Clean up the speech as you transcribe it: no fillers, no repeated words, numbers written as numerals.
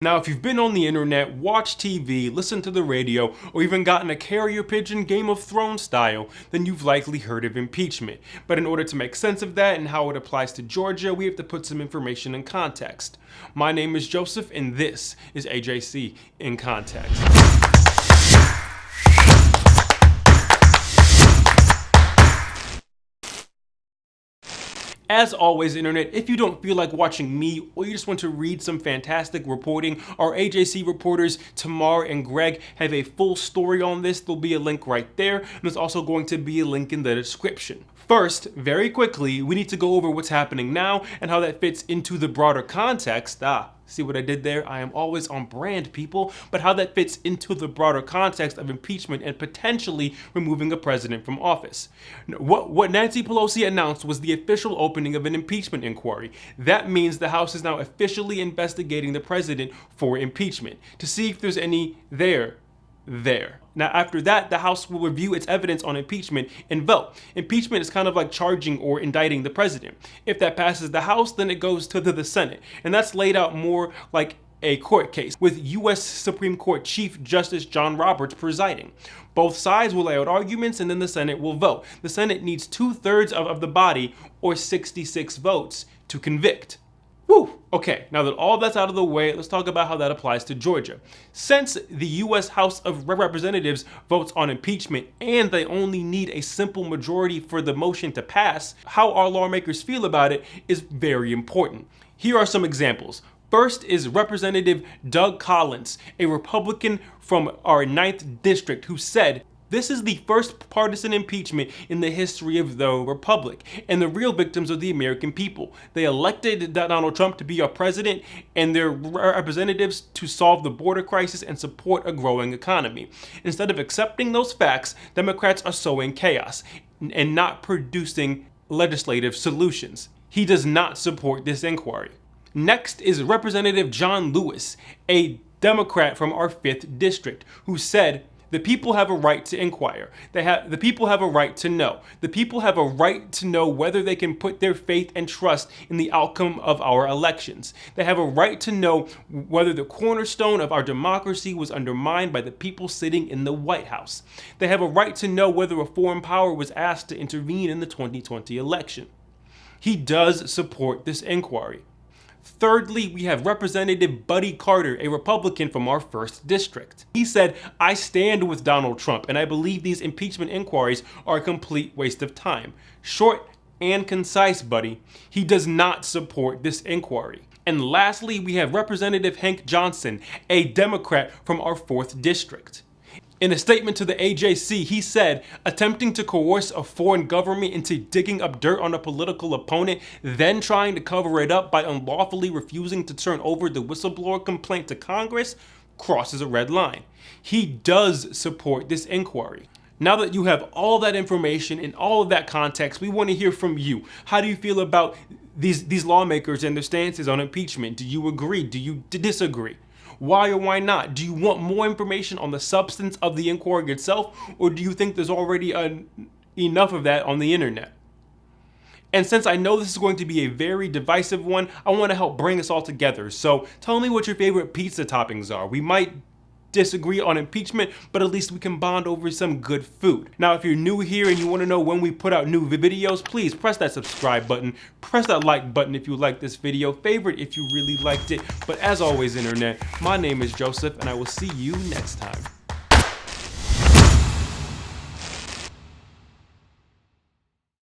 Now, if you've been on the internet, watched TV, listened to the radio, or even gotten a carrier pigeon Game of Thrones style, then you've likely heard of impeachment. But in order to make sense of that and how it applies to Georgia, we have to put some information in context. My name is Joseph, and this is AJC In Context. As always, internet, if you don't feel like watching me or you just want to read some fantastic reporting, our AJC reporters Tamar and Greg have a full story on this. There'll be a link right there, and there's also going to be a link in the description. First, very quickly, we need to go over what's happening now and how that fits into the broader context. See what I did there? I am always on brand, people. But how that fits into the broader context of impeachment and potentially removing a president from office. What Nancy Pelosi announced was the official opening of an impeachment inquiry. That means the House is now officially investigating the president for impeachment to see if there's any there. Now, after that, the House will review its evidence on impeachment and vote. Impeachment is kind of like charging or indicting the president. If that passes the House, then it goes to the Senate. And that's laid out more like a court case, with U.S. Supreme Court Chief Justice John Roberts presiding. Both sides will lay out arguments, and then the Senate will vote. The Senate needs 2/3 of the body, or 66 votes, to convict. Whew. Okay, now that all that's out of the way, let's talk about how that applies to Georgia. Since the U.S. House of Representatives votes on impeachment and they only need a simple majority for the motion to pass, how our lawmakers feel about it is very important. Here are some examples. First is Representative Doug Collins, a Republican from our 9th district, who said, "This is the first partisan impeachment in the history of the republic, and the real victims are the American people. They elected Donald Trump to be our president and their representatives to solve the border crisis and support a growing economy. Instead of accepting those facts, Democrats are sowing chaos and not producing legislative solutions." He does not support this inquiry. Next is Representative John Lewis, a Democrat from our 5th district, who said, "The people have a right to inquire. The people have a right to know. The people have a right to know whether they can put their faith and trust in the outcome of our elections. They have a right to know whether the cornerstone of our democracy was undermined by the people sitting in the White House. They have a right to know whether a foreign power was asked to intervene in the 2020 election." He does support this inquiry. Thirdly, we have Representative Buddy Carter, a Republican from our 1st district. He said, "I stand with Donald Trump, and I believe these impeachment inquiries are a complete waste of time." Short and concise, Buddy. He does not support this inquiry. And lastly, we have Representative Hank Johnson, a Democrat from our 4th district. In a statement to the AJC, he said, "Attempting to coerce a foreign government into digging up dirt on a political opponent, then trying to cover it up by unlawfully refusing to turn over the whistleblower complaint to Congress crosses a red line." He does support this inquiry. Now that you have all that information and all of that context, we want to hear from you. How do you feel about these lawmakers and their stances on impeachment? Do you agree? Do you disagree? Why or why not? Do you want more information on the substance of the inquiry itself, or do you think there's already enough of that on the internet? And since I know this is going to be a very divisive one, I want to help bring us all together. So tell me what your favorite pizza toppings are. We might disagree on impeachment, but at least we can bond over some good food. Now, if you're new here and you want to know when we put out new videos, please press that subscribe button, press that like button if you like this video, favorite if you really liked it. But as always, internet, my name is Joseph, and I will see you next time.